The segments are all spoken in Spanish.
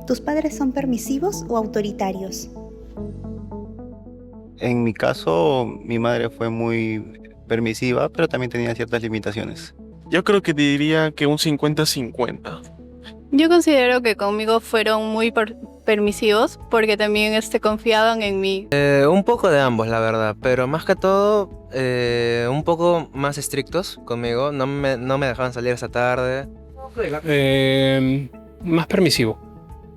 ¿Tus padres son permisivos o autoritarios? En mi caso, mi madre fue muy permisiva, pero también tenía ciertas limitaciones. Yo creo que diría que un 50-50. Yo considero que conmigo fueron muy permisivos porque también confiaban en mí. Un poco de ambos, la verdad, pero más que todo, un poco más estrictos conmigo. No me dejaban salir esa tarde. Más permisivo.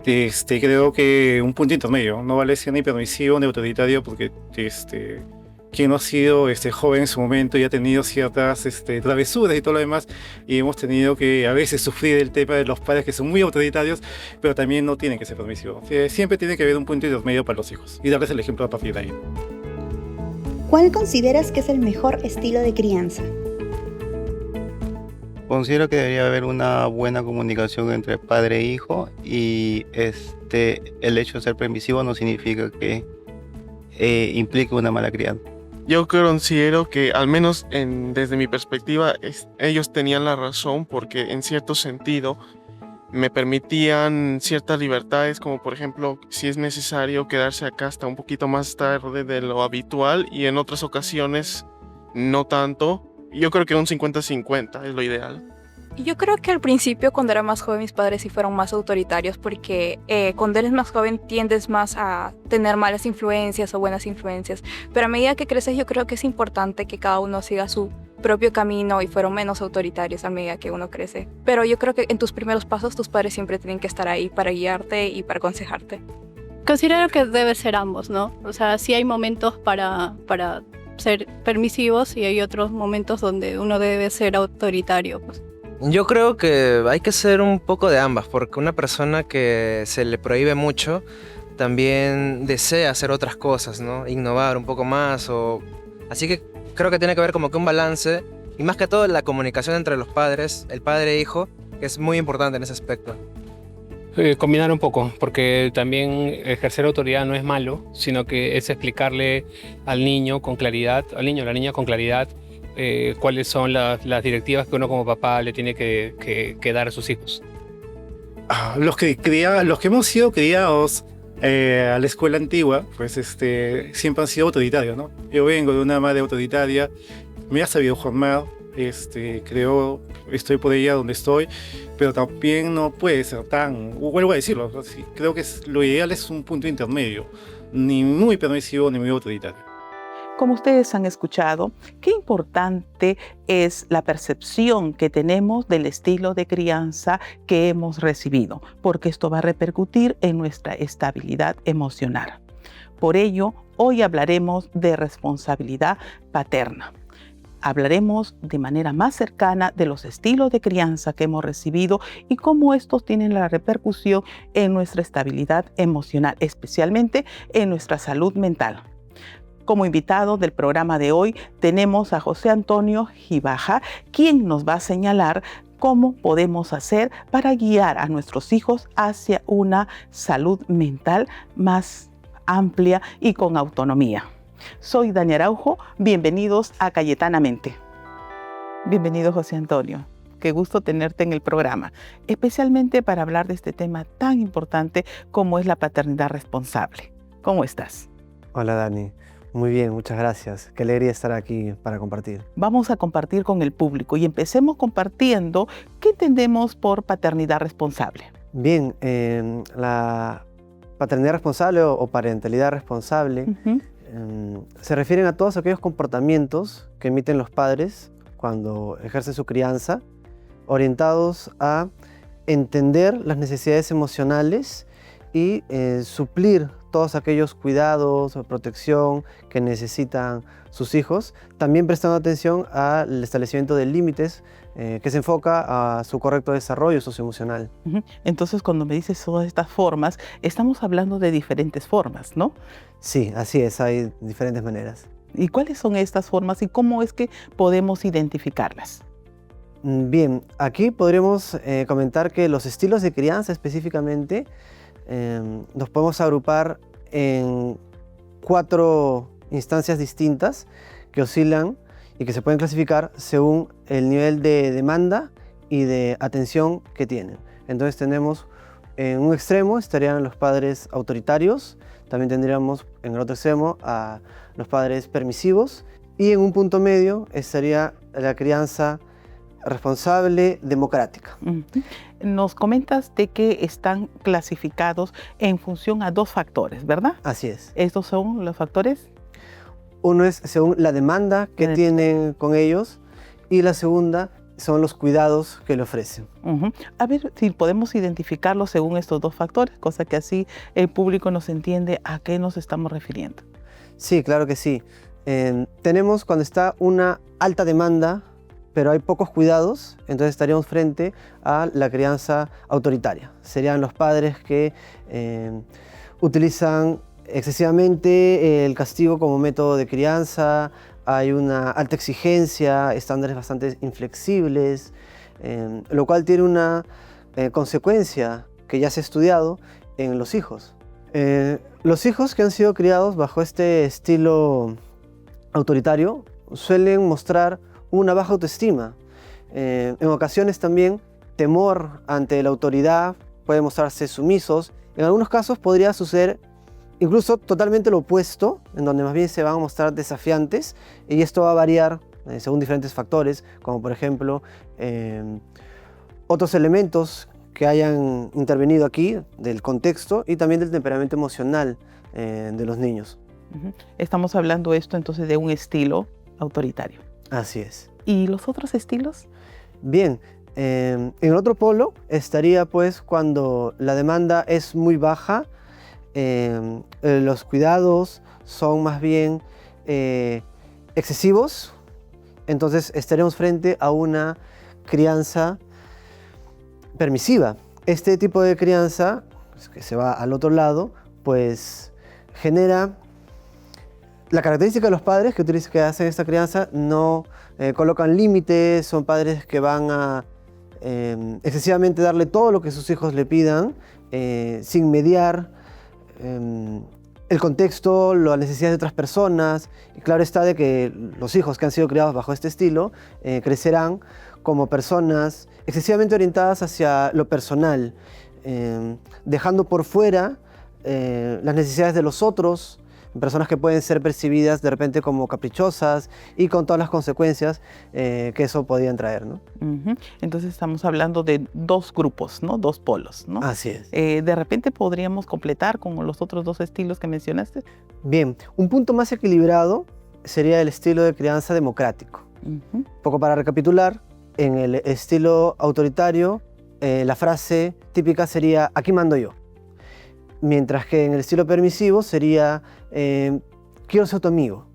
Creo que un punto intermedio. No vale ser ni permisivo ni autoritario porque quien no ha sido joven en su momento y ha tenido ciertas travesuras y todo lo demás, y hemos tenido que a veces sufrir el tema de los padres que son muy autoritarios, pero también no tienen que ser permisivos. Siempre tiene que haber un punto intermedio para los hijos y darles el ejemplo a partir de ahí. ¿Cuál consideras que es el mejor estilo de crianza? Considero que debería haber una buena comunicación entre padre e hijo y el hecho de ser permisivo no significa que implique una mala crianza. Yo considero que, al menos desde mi perspectiva, ellos tenían la razón porque en cierto sentido me permitían ciertas libertades, como por ejemplo si es necesario quedarse acá hasta un poquito más tarde de lo habitual, y en otras ocasiones no tanto. Yo creo que un 50-50 es lo ideal. Yo creo que al principio, cuando era más joven, mis padres sí fueron más autoritarios porque cuando eres más joven tiendes más a tener malas influencias o buenas influencias. Pero a medida que creces, yo creo que es importante que cada uno siga su propio camino y fueron menos autoritarios a medida que uno crece. Pero yo creo que en tus primeros pasos tus padres siempre tienen que estar ahí para guiarte y para aconsejarte. Considero que debe ser ambos, ¿no? O sea, sí hay momentos para ser permisivos y hay otros momentos donde uno debe ser autoritario, pues. Yo creo que hay que ser un poco de ambas, porque una persona que se le prohíbe mucho también desea hacer otras cosas, ¿no? Innovar un poco más. Así que creo que tiene que haber como que un balance, y más que todo la comunicación entre los padres, el padre e hijo, que es muy importante en ese aspecto. Combinar un poco, porque también ejercer autoridad no es malo, sino que es explicarle al niño con claridad, al niño o la niña con claridad, cuáles son las directivas que uno como papá le tiene que dar a sus hijos. Los que hemos sido criados a la escuela antigua, pues siempre han sido autoritarios, ¿no? Yo vengo de una madre autoritaria, me ha sabido formar, creo, estoy por ella donde estoy, pero también no puede ser vuelvo a decirlo, creo que lo ideal es un punto intermedio, ni muy permisivo ni muy autoritario. Como ustedes han escuchado, qué importante es la percepción que tenemos del estilo de crianza que hemos recibido, porque esto va a repercutir en nuestra estabilidad emocional. Por ello, hoy hablaremos de responsabilidad paterna. Hablaremos de manera más cercana de los estilos de crianza que hemos recibido y cómo estos tienen la repercusión en nuestra estabilidad emocional, especialmente en nuestra salud mental. Como invitado del programa de hoy tenemos a José Antonio Gibaja, quien nos va a señalar cómo podemos hacer para guiar a nuestros hijos hacia una salud mental más amplia y con autonomía. Soy Dani Araujo, bienvenidos a Cayetanamente. Bienvenido, José Antonio. Qué gusto tenerte en el programa, especialmente para hablar de este tema tan importante como es la paternidad responsable. ¿Cómo estás? Hola, Dani. Muy bien, muchas gracias. Qué alegría estar aquí para compartir. Vamos a compartir con el público y empecemos compartiendo qué entendemos por paternidad responsable. Bien, la paternidad responsable o parentalidad responsable se refieren a todos aquellos comportamientos que emiten los padres cuando ejercen su crianza, orientados a entender las necesidades emocionales y suplir todos aquellos cuidados o protección que necesitan sus hijos, también prestando atención al establecimiento de límites que se enfoca a su correcto desarrollo socioemocional. Entonces, cuando me dices todas estas formas, estamos hablando de diferentes formas, ¿no? Sí, así es, hay diferentes maneras. ¿Y cuáles son estas formas y cómo es que podemos identificarlas? Bien, aquí podríamos comentar que los estilos de crianza específicamente nos podemos agrupar en 4 instancias distintas que oscilan y que se pueden clasificar según el nivel de demanda y de atención que tienen. Entonces tenemos En un extremo estarían los padres autoritarios, también tendríamos en el otro extremo a los padres permisivos, y en un punto medio estaría la crianza responsable, democrática. Nos comentas de que están clasificados en función a 2 factores, ¿verdad? Así es. ¿Estos son los factores? Uno es según la demanda que tienen con ellos, y la segunda son los cuidados que le ofrecen. A ver si podemos identificarlos según estos 2 factores, cosa que así el público nos entiende a qué nos estamos refiriendo. Sí, claro que sí. Tenemos cuando está una alta demanda, pero hay pocos cuidados, entonces estaríamos frente a la crianza autoritaria. Serían los padres que utilizan excesivamente el castigo como método de crianza, hay una alta exigencia, estándares bastante inflexibles, lo cual tiene una consecuencia que ya se ha estudiado en los hijos. Los hijos que han sido criados bajo este estilo autoritario suelen mostrar una baja autoestima. En ocasiones también temor ante la autoridad, pueden mostrarse sumisos. En algunos casos podría suceder incluso totalmente lo opuesto, en donde más bien se van a mostrar desafiantes, y esto va a variar según diferentes factores, como por ejemplo otros elementos que hayan intervenido aquí, del contexto y también del temperamento emocional de los niños. Estamos hablando esto entonces de un estilo autoritario. Así es. ¿Y los otros estilos? Bien, en el otro polo estaría pues cuando la demanda es muy baja, los cuidados son más bien excesivos, entonces estaremos frente a una crianza permisiva. Este tipo de crianza, que se va al otro lado, pues genera la característica de los padres que hacen esta crianza, no colocan límites, son padres que van a excesivamente darle todo lo que sus hijos le pidan, sin mediar el contexto, las necesidades de otras personas. Y claro está de que los hijos que han sido criados bajo este estilo crecerán como personas excesivamente orientadas hacia lo personal, dejando por fuera las necesidades de los otros, personas que pueden ser percibidas de repente como caprichosas y con todas las consecuencias que eso podían traer, ¿no? Entonces estamos hablando de 2 grupos, ¿no? 2 polos, ¿no? Así es. De repente podríamos completar con los otros 2 estilos que mencionaste. Bien, un punto más equilibrado sería el estilo de crianza democrático. Un poco para recapitular, en el estilo autoritario, la frase típica sería "aquí mando yo". Mientras que en el estilo permisivo sería "quiero ser tu amigo".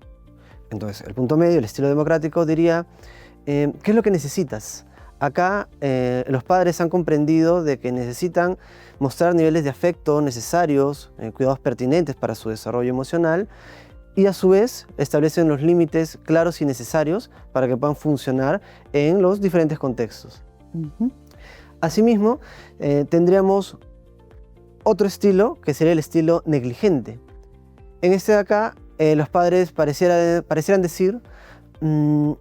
Entonces, el punto medio, el estilo democrático, diría ¿qué es lo que necesitas? Acá los padres han comprendido de que necesitan mostrar niveles de afecto necesarios, cuidados pertinentes para su desarrollo emocional, y a su vez establecen los límites claros y necesarios para que puedan funcionar en los diferentes contextos. Asimismo, tendríamos otro estilo que sería el estilo negligente. En este de acá, los padres parecieran decir no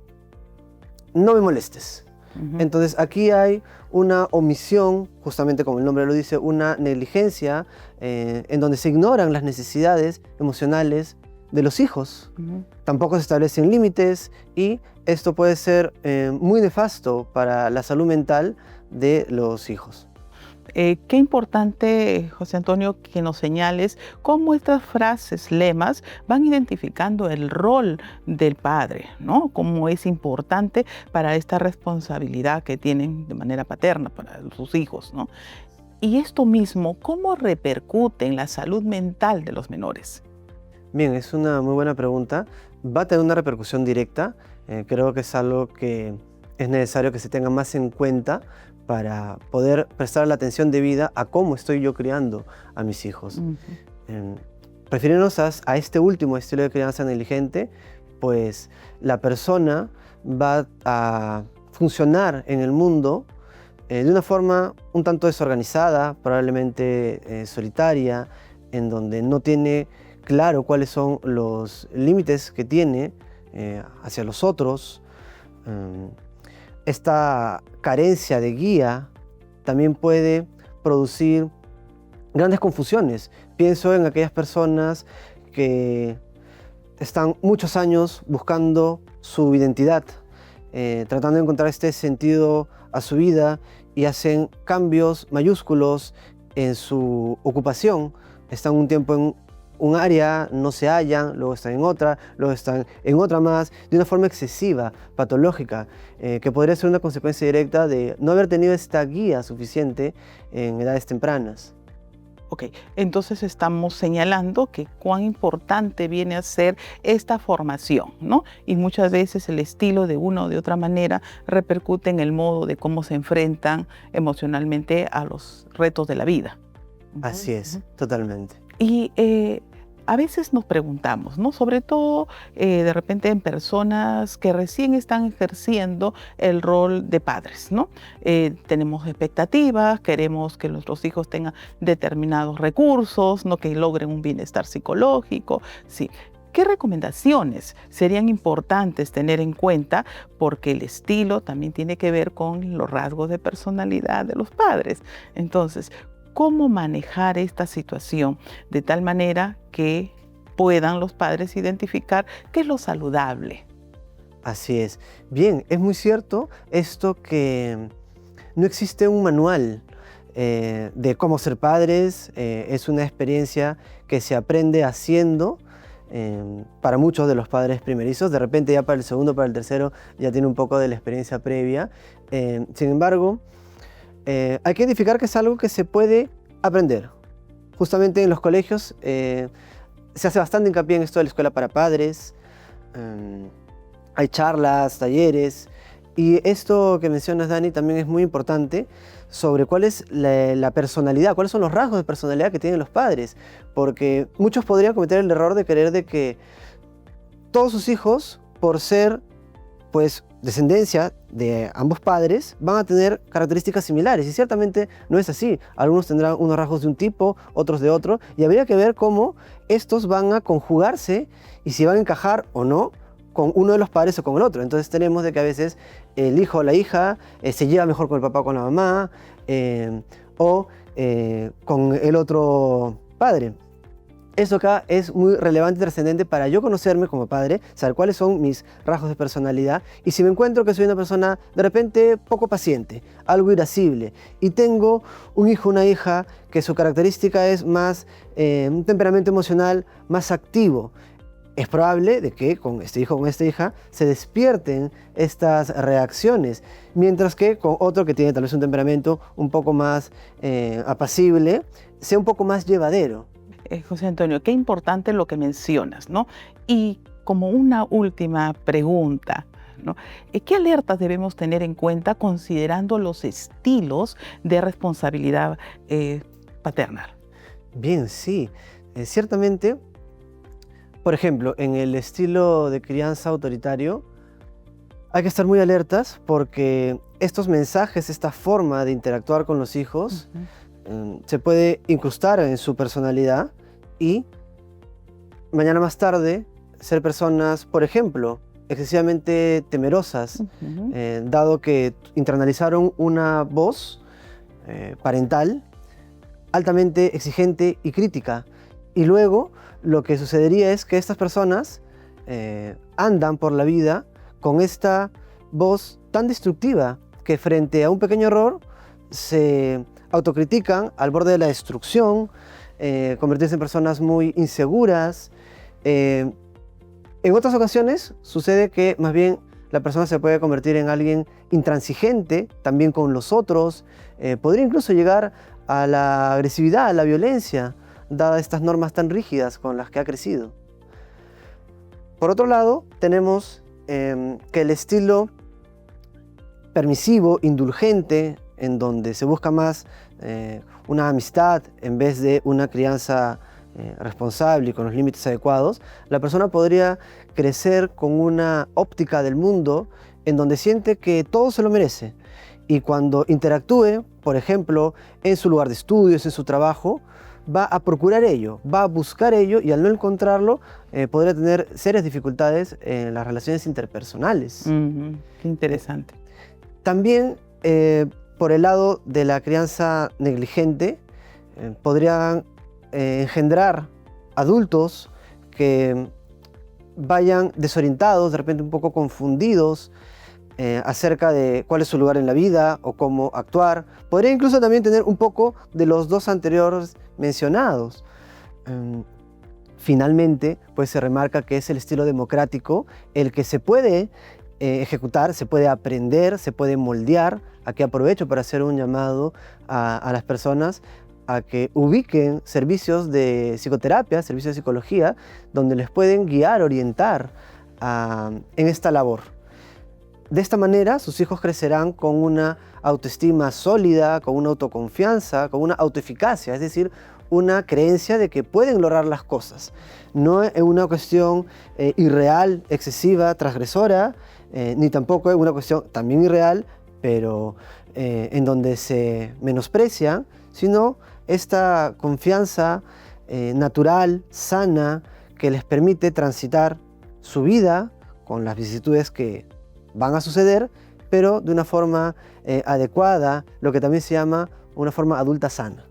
me molestes. Entonces aquí hay una omisión, justamente como el nombre lo dice, una negligencia en donde se ignoran las necesidades emocionales de los hijos. Tampoco se establecen límites y esto puede ser muy nefasto para la salud mental de los hijos. Qué importante, José Antonio, que nos señales cómo estas frases, lemas, van identificando el rol del padre, ¿no? Cómo es importante para esta responsabilidad que tienen de manera paterna para sus hijos, ¿no? Y esto mismo, ¿cómo repercute en la salud mental de los menores? Bien, es una muy buena pregunta. Va a tener una repercusión directa. Creo que es algo que es necesario que se tenga más en cuenta para poder prestar la atención debida a cómo estoy yo criando a mis hijos. Refiriéndonos a este último estilo de crianza negligente, pues la persona va a funcionar en el mundo de una forma un tanto desorganizada, probablemente solitaria, en donde no tiene claro cuáles son los límites que tiene hacia los otros. Esta carencia de guía también puede producir grandes confusiones. Pienso en aquellas personas que están muchos años buscando su identidad, tratando de encontrar este sentido a su vida y hacen cambios mayúsculos en su ocupación. Están un tiempo en un área, no se hallan, luego están en otra, luego están en otra más, de una forma excesiva, patológica, que podría ser una consecuencia directa de no haber tenido esta guía suficiente en edades tempranas. Ok, entonces estamos señalando que cuán importante viene a ser esta formación, ¿no? Y muchas veces el estilo de una o de otra manera repercute en el modo de cómo se enfrentan emocionalmente a los retos de la vida. Así es, totalmente. Y a veces nos preguntamos, ¿no? Sobre todo de repente en personas que recién están ejerciendo el rol de padres, ¿no? Tenemos expectativas, queremos que nuestros hijos tengan determinados recursos, ¿no? Que logren un bienestar psicológico, sí. ¿Qué recomendaciones serían importantes tener en cuenta? Porque el estilo también tiene que ver con los rasgos de personalidad de los padres. Entonces, ¿cómo manejar esta situación de tal manera que puedan los padres identificar qué es lo saludable? Así es. Bien, es muy cierto esto que no existe un manual de cómo ser padres. Es una experiencia que se aprende haciendo para muchos de los padres primerizos. De repente ya para el segundo, para el tercero, ya tiene un poco de la experiencia previa. Sin embargo, hay que identificar que es algo que se puede aprender. Justamente en los colegios se hace bastante hincapié en esto de la escuela para padres. Hay charlas, talleres, y esto que mencionas, Dani, también es muy importante sobre cuál es la personalidad, cuáles son los rasgos de personalidad que tienen los padres, porque muchos podrían cometer el error de creer de que todos sus hijos, por ser pues descendencia de ambos padres, van a tener características similares, y ciertamente no es así. Algunos tendrán unos rasgos de un tipo, otros de otro, y habría que ver cómo estos van a conjugarse y si van a encajar o no con uno de los padres o con el otro. Entonces tenemos de que a veces el hijo o la hija se lleva mejor con el papá o con la mamá, o con el otro padre. Eso acá es muy relevante y trascendente para yo conocerme como padre, saber cuáles son mis rasgos de personalidad, y si me encuentro que soy una persona de repente poco paciente, algo irascible, y tengo un hijo o una hija que su característica es más un temperamento emocional más activo, es probable de que con este hijo o con esta hija se despierten estas reacciones, mientras que con otro que tiene tal vez un temperamento un poco más apacible, sea un poco más llevadero. José Antonio, qué importante lo que mencionas, ¿no? Y como una última pregunta, ¿no? ¿Qué alertas debemos tener en cuenta considerando los estilos de responsabilidad paternal? Bien, sí. Ciertamente, por ejemplo, en el estilo de crianza autoritario, hay que estar muy alertas porque estos mensajes, esta forma de interactuar con los hijos, se puede incrustar en su personalidad y mañana más tarde ser personas, por ejemplo, excesivamente temerosas, dado que internalizaron una voz parental altamente exigente y crítica. Y luego lo que sucedería es que estas personas andan por la vida con esta voz tan destructiva que frente a un pequeño error se autocritican al borde de la destrucción, convertirse en personas muy inseguras. En otras ocasiones sucede que más bien la persona se puede convertir en alguien intransigente también con los otros, podría incluso llegar a la agresividad, a la violencia, dadas estas normas tan rígidas con las que ha crecido. Por otro lado, tenemos que el estilo permisivo, indulgente, en donde se busca más una amistad en vez de una crianza responsable y con los límites adecuados, la persona podría crecer con una óptica del mundo en donde siente que todo se lo merece. Y cuando interactúe, por ejemplo, en su lugar de estudios, en su trabajo, va a procurar ello, va a buscar ello, y al no encontrarlo podría tener serias dificultades en las relaciones interpersonales. Qué interesante. También por el lado de la crianza negligente, podrían engendrar adultos que vayan desorientados, de repente un poco confundidos acerca de cuál es su lugar en la vida o cómo actuar. Podría incluso también tener un poco de los dos anteriores mencionados. Finalmente, pues se remarca que es el estilo democrático el que se puede ejecutar, se puede aprender, se puede moldear. Aquí aprovecho para hacer un llamado a las personas a que ubiquen servicios de psicoterapia, servicios de psicología, donde les pueden guiar, orientar en esta labor. De esta manera, sus hijos crecerán con una autoestima sólida, con una autoconfianza, con una autoeficacia, es decir, una creencia de que pueden lograr las cosas. No es una cuestión irreal, excesiva, transgresora, ni tampoco es una cuestión también irreal, pero en donde se menosprecia, sino esta confianza natural, sana, que les permite transitar su vida con las vicisitudes que van a suceder, pero de una forma adecuada, lo que también se llama una forma adulta sana.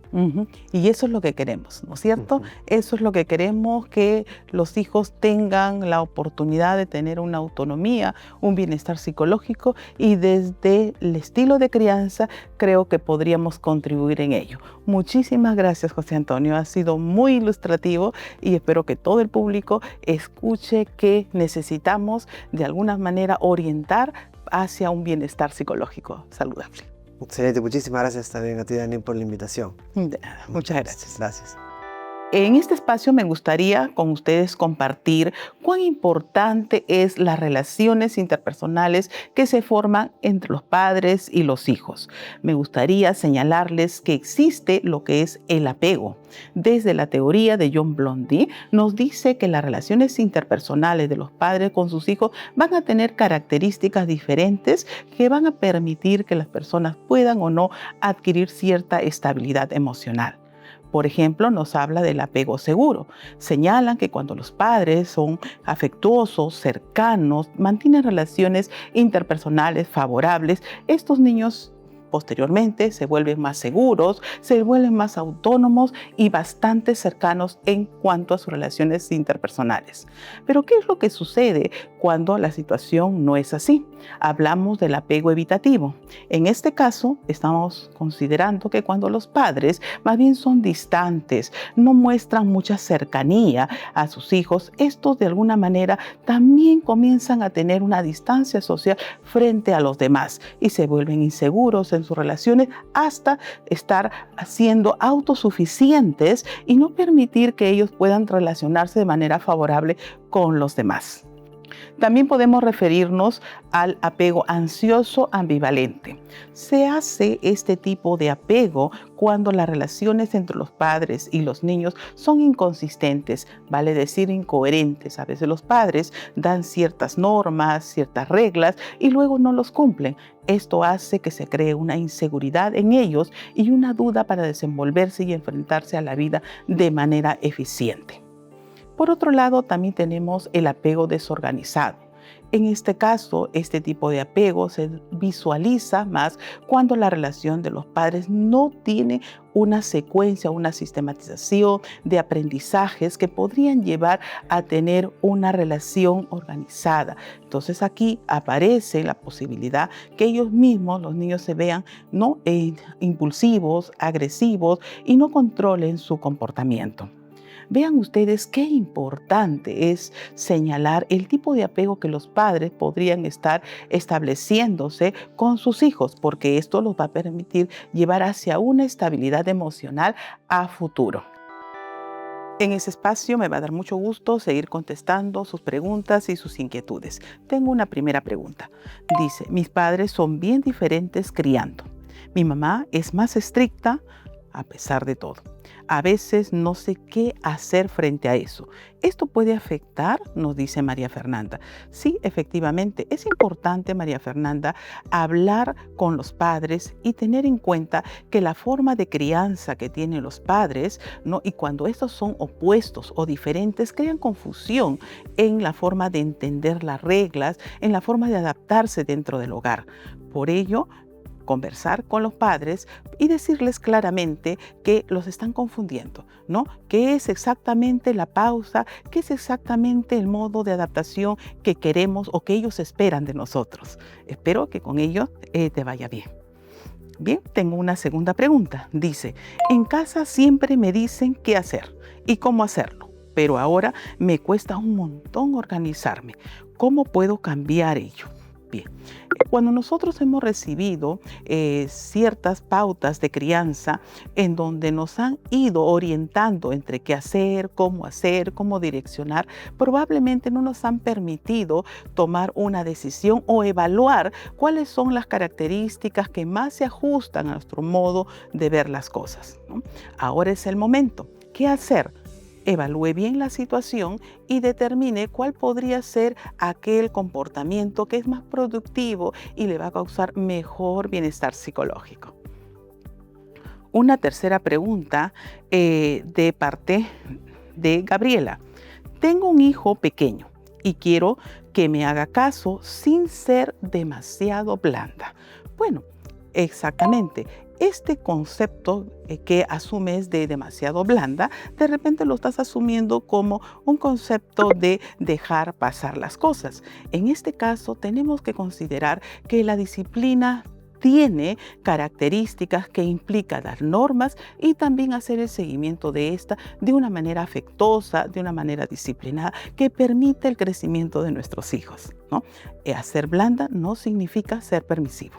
Y eso es lo que queremos, ¿no es cierto? Eso es lo que queremos, que los hijos tengan la oportunidad de tener una autonomía, un bienestar psicológico, y desde el estilo de crianza creo que podríamos contribuir en ello. Muchísimas gracias, José Antonio. Ha sido muy ilustrativo y espero que todo el público escuche que necesitamos de alguna manera orientar hacia un bienestar psicológico saludable. Excelente, muchísimas gracias también a ti, Dani, por la invitación. Muchas gracias. Gracias. En este espacio me gustaría con ustedes compartir cuán importante es las relaciones interpersonales que se forman entre los padres y los hijos. Me gustaría señalarles que existe lo que es el apego. Desde la teoría de John Blondie nos dice que las relaciones interpersonales de los padres con sus hijos van a tener características diferentes que van a permitir que las personas puedan o no adquirir cierta estabilidad emocional. Por ejemplo, nos habla del apego seguro. Señalan que cuando los padres son afectuosos, cercanos, mantienen relaciones interpersonales favorables, estos niños posteriormente se vuelven más seguros, se vuelven más autónomos y bastante cercanos en cuanto a sus relaciones interpersonales. Pero ¿qué es lo que sucede cuando la situación no es así? Hablamos del apego evitativo. En este caso, estamos considerando que cuando los padres más bien son distantes, no muestran mucha cercanía a sus hijos, estos de alguna manera también comienzan a tener una distancia social frente a los demás y se vuelven inseguros en sus relaciones hasta estar siendo autosuficientes y no permitir que ellos puedan relacionarse de manera favorable con los demás. También podemos referirnos al apego ansioso ambivalente. Se hace este tipo de apego cuando las relaciones entre los padres y los niños son inconsistentes, vale decir incoherentes. A veces los padres dan ciertas normas, ciertas reglas y luego no los cumplen. Esto hace que se cree una inseguridad en ellos y una duda para desenvolverse y enfrentarse a la vida de manera eficiente. Por otro lado, también tenemos el apego desorganizado. En este caso, este tipo de apego se visualiza más cuando la relación de los padres no tiene una secuencia, una sistematización de aprendizajes que podrían llevar a tener una relación organizada. Entonces aquí aparece la posibilidad que ellos mismos, los niños, se vean impulsivos, agresivos y no controlen su comportamiento. Vean ustedes qué importante es señalar el tipo de apego que los padres podrían estar estableciéndose con sus hijos, porque esto los va a permitir llevar hacia una estabilidad emocional a futuro. En ese espacio me va a dar mucho gusto seguir contestando sus preguntas y sus inquietudes. Tengo una primera pregunta. Dice, mis padres son bien diferentes criando. Mi mamá es más estricta a pesar de todo. A veces no sé qué hacer frente a eso. ¿Esto puede afectar?, nos dice María Fernanda. Sí, efectivamente, es importante, María Fernanda, hablar con los padres y tener en cuenta que la forma de crianza que tienen los padres, ¿no?, y cuando estos son opuestos o diferentes, crean confusión en la forma de entender las reglas, en la forma de adaptarse dentro del hogar. Por ello, conversar con los padres y decirles claramente que los están confundiendo, ¿no? ¿Qué es exactamente la pausa? ¿Qué es exactamente el modo de adaptación que queremos o que ellos esperan de nosotros? Espero que con ello te vaya bien. Bien, tengo una segunda pregunta. Dice, en casa siempre me dicen qué hacer y cómo hacerlo, pero ahora me cuesta un montón organizarme. ¿Cómo puedo cambiar ello? Bien, cuando nosotros hemos recibido ciertas pautas de crianza en donde nos han ido orientando entre qué hacer, cómo direccionar, probablemente no nos han permitido tomar una decisión o evaluar cuáles son las características que más se ajustan a nuestro modo de ver las cosas, ¿no? Ahora es el momento. ¿Qué hacer? Evalúe bien la situación y determine cuál podría ser aquel comportamiento que es más productivo y le va a causar mejor bienestar psicológico. Una tercera pregunta de parte de Gabriela. Tengo un hijo pequeño y quiero que me haga caso sin ser demasiado blanda. Bueno, exactamente. Este concepto que asumes de demasiado blanda, de repente lo estás asumiendo como un concepto de dejar pasar las cosas. En este caso, tenemos que considerar que la disciplina tiene características que implican las normas y también hacer el seguimiento de esta de una manera afectuosa, de una manera disciplinada, que permite el crecimiento de nuestros hijos, ¿no? Ser blanda no significa ser permisivo.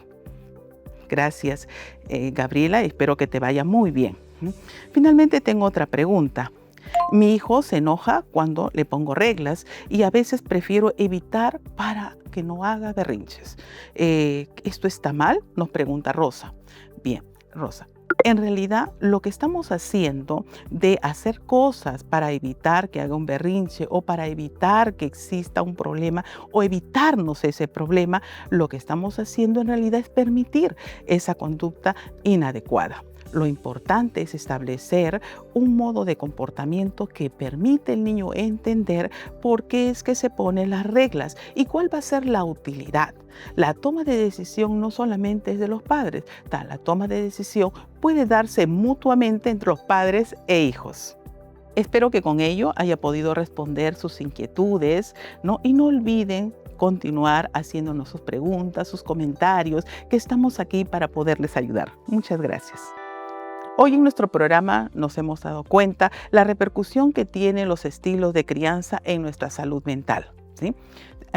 Gracias, Gabriela, espero que te vaya muy bien. Finalmente tengo otra pregunta. Mi hijo se enoja cuando le pongo reglas y a veces prefiero evitar para que no haga berrinches. ¿Esto está mal? Nos pregunta Rosa. Bien, Rosa. En realidad, lo que estamos haciendo de hacer cosas para evitar que haga un berrinche o para evitar que exista un problema o evitarnos ese problema, lo que estamos haciendo en realidad es permitir esa conducta inadecuada. Lo importante es establecer un modo de comportamiento que permite al niño entender por qué es que se ponen las reglas y cuál va a ser la utilidad. La toma de decisión no solamente es de los padres, la toma de decisión puede darse mutuamente entre los padres e hijos. Espero que con ello haya podido responder sus inquietudes, ¿no? Y no olviden continuar haciéndonos sus preguntas, sus comentarios, que estamos aquí para poderles ayudar. Muchas gracias. Hoy en nuestro programa nos hemos dado cuenta la repercusión que tienen los estilos de crianza en nuestra salud mental, ¿sí?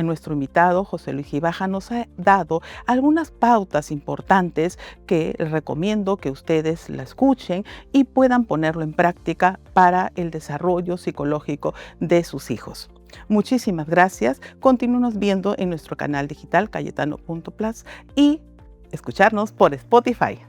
Nuestro invitado, José Luis Gibaja, nos ha dado algunas pautas importantes que les recomiendo que ustedes la escuchen y puedan ponerlo en práctica para el desarrollo psicológico de sus hijos. Muchísimas gracias. Continúenos viendo en nuestro canal digital cayetano.plus y escucharnos por Spotify.